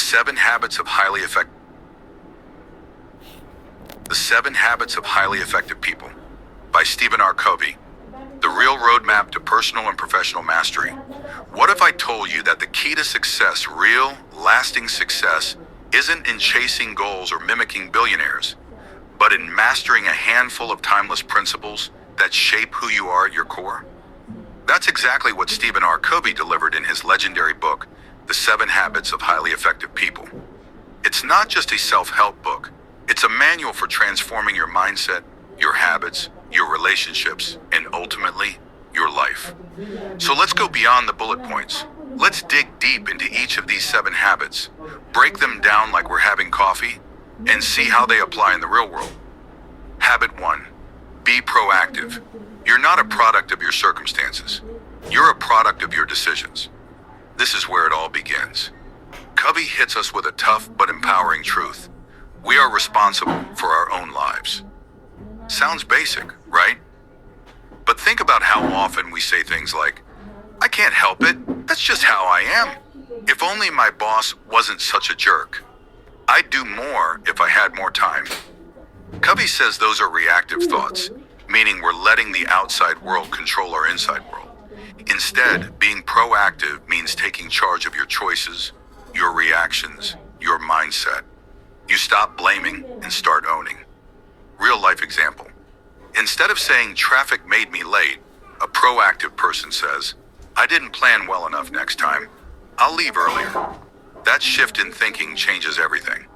Seven Habits of Highly Effective The Seven Habits of Highly Effective People by Stephen R. Covey. The real roadmap to personal and professional mastery. What if I told you that the key to success, real, lasting success, isn't in chasing goals or mimicking billionaires, but in mastering a handful of timeless principles that shape who you are at your core? That's exactly what Stephen R. Covey delivered in his legendary book, The 7 Habits of Highly Effective People. It's not just a self-help book. It's a manual for transforming your mindset, your habits, your relationships, and ultimately, your life. So let's go beyond the bullet points. Let's dig deep into each of these 7 habits, break them down like we're having coffee, and see how they apply in the real world. Habit 1. Be proactive. You're not a product of your circumstances. You're a product of your decisions. This is where it all begins. Covey hits us with a tough but empowering truth. We are responsible for our own lives. Sounds basic, right? But think about how often we say things like, I can't help it, that's just how I am. If only my boss wasn't such a jerk. I'd do more if I had more time. Covey says those are reactive thoughts, meaning we're letting the outside world control our inside world. Instead, being proactive means taking charge of your choices, your reactions, your mindset. You stop blaming and start owning. Real life example. Instead of saying traffic made me late, a proactive person says, I didn't plan well enough next time. I'll leave earlier. That shift in thinking changes everything.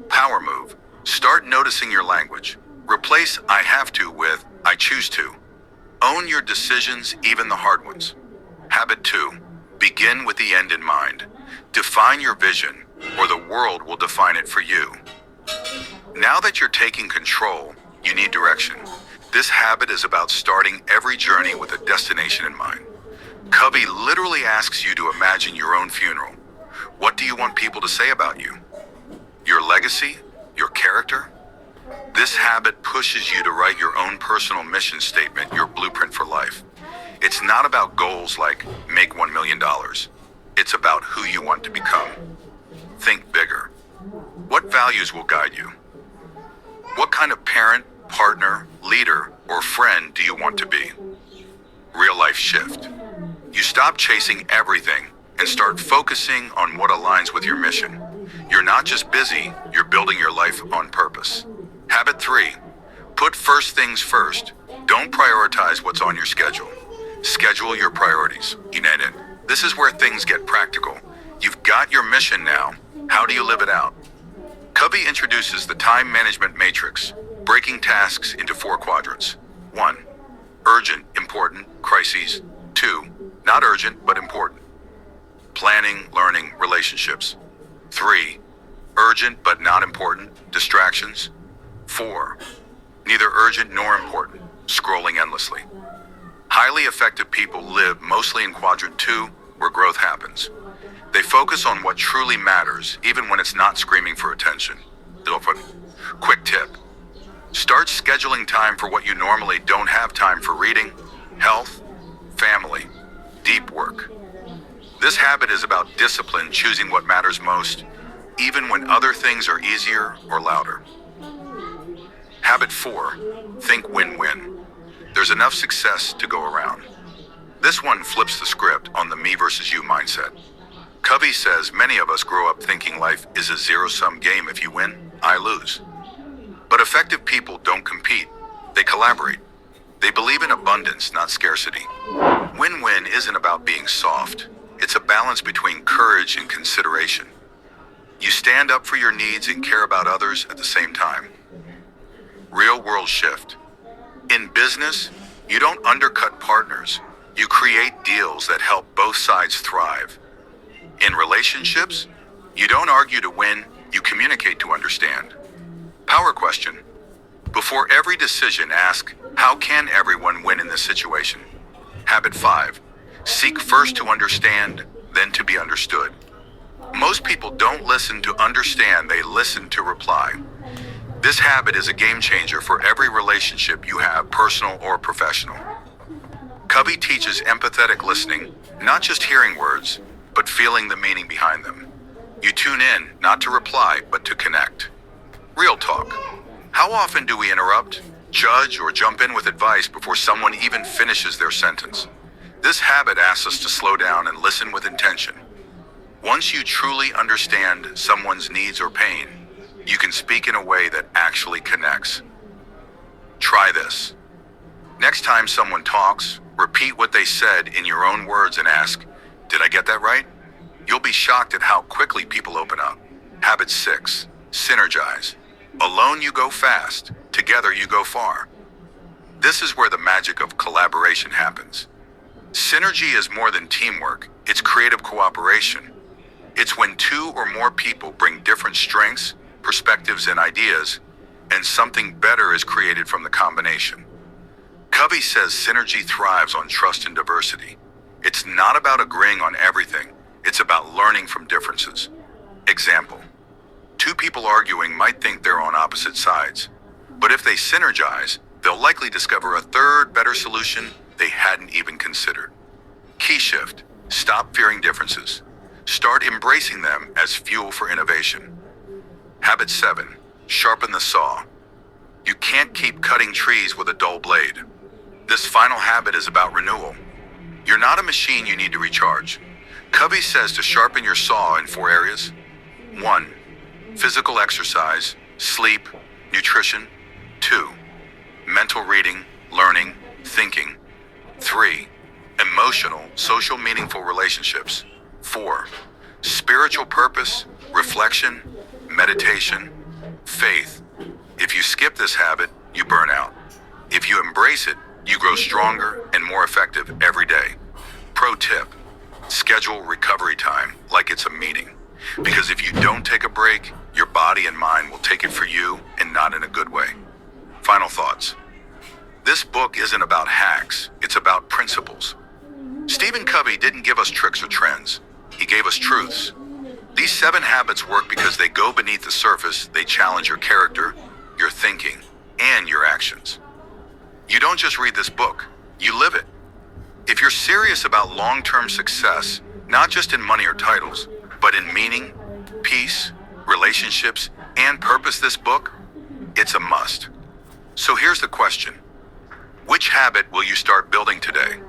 Power move. Start noticing your language. Replace I have to with I choose to. Own your decisions, even the hard ones. Habit 2. Begin with the end in mind. Define your vision, or the world will define it for you. Now that you're taking control, you need direction. This habit is about starting every journey with a destination in mind. Covey literally asks you to imagine your own funeral. What do you want people to say about you? Your legacy? Your character? This habit pushes you to write your own personal mission statement, your blueprint for life. It's not about goals like make $1 million. It's about who you want to become. Think bigger. What values will guide you? What kind of parent, partner, leader, or friend do you want to be? Real life shift. You stop chasing everything and start focusing on what aligns with your mission. You're not just busy, you're building your life on purpose. Habit 3. Put first things first. Don't prioritize what's on your schedule. Schedule your priorities. This is where things get practical. You've got your mission now. How do you live it out? Covey introduces the time management matrix, breaking tasks into 4 quadrants. 1. Urgent, important, crises. 2. Not urgent, but important. Planning, learning, relationships. 3. Urgent, but not important, distractions. 4. Neither urgent nor important, scrolling endlessly. Highly effective people live mostly in quadrant 2, where growth happens. They focus on what truly matters, even when it's not screaming for attention. Quick tip. Start scheduling time for what you normally don't have time for: reading, health, family, deep work. This habit is about discipline, choosing what matters most, even when other things are easier or louder. Habit 4. Think win-win. There's enough success to go around. This one flips the script on the me versus you mindset. Covey says many of us grow up thinking life is a zero-sum game. If you win, I lose. But effective people don't compete. They collaborate. They believe in abundance, not scarcity. Win-win isn't about being soft. It's a balance between courage and consideration. You stand up for your needs and care about others at the same time. Real-world shift. In business, you don't undercut partners. You create deals that help both sides thrive. In relationships, you don't argue to win, you communicate to understand. Power question. Before every decision, ask, how can everyone win in this situation? Habit 5. Seek first to understand, then to be understood. Most people don't listen to understand, they listen to reply. This habit is a game changer for every relationship you have, personal or professional. Covey teaches empathetic listening, not just hearing words, but feeling the meaning behind them. You tune in, not to reply, but to connect. Real talk. How often do we interrupt, judge, or jump in with advice before someone even finishes their sentence? This habit asks us to slow down and listen with intention. Once you truly understand someone's needs or pain, you can speak in a way that actually connects. Try this. Next time someone talks, repeat what they said in your own words and ask, "Did I get that right?" You'll be shocked at how quickly people open up. Habit 6. Synergize. Alone you go fast. Together you go far. This is where the magic of collaboration happens. Synergy is more than teamwork. It's creative cooperation. It's when two or more people bring different strengths, perspectives, and ideas, and something better is created from the combination. Covey says synergy thrives on trust and diversity. It's not about agreeing on everything. It's about learning from differences. Example. Two people arguing might think they're on opposite sides, but if they synergize, they'll likely discover a third, better solution they hadn't even considered. Key shift. Stop fearing differences. Start embracing them as fuel for innovation. Habit 7. Sharpen the saw. You can't keep cutting trees with a dull blade. This final habit is about renewal. You're not a machine you need to recharge. Covey says to sharpen your saw in 4 areas. 1. Physical exercise, sleep, nutrition. 2. Mental reading, learning, thinking. 3. Emotional, social, meaningful relationships. 4. Spiritual purpose, reflection, meditation, faith. If you skip this habit, you burn out. If you embrace it, you grow stronger and more effective every day. Pro tip. Schedule recovery time like it's a meeting. Because if you don't take a break, your body and mind will take it for you and not in a good way. Final thoughts. This book isn't about hacks, it's about principles. Stephen Covey didn't give us tricks or trends. He gave us truths. These 7 habits work because they go beneath the surface, they challenge your character, your thinking, and your actions. You don't just read this book, you live it. If you're serious about long-term success, not just in money or titles, but in meaning, peace, relationships, and purpose, this book, it's a must. So here's the question. Which habit will you start building today?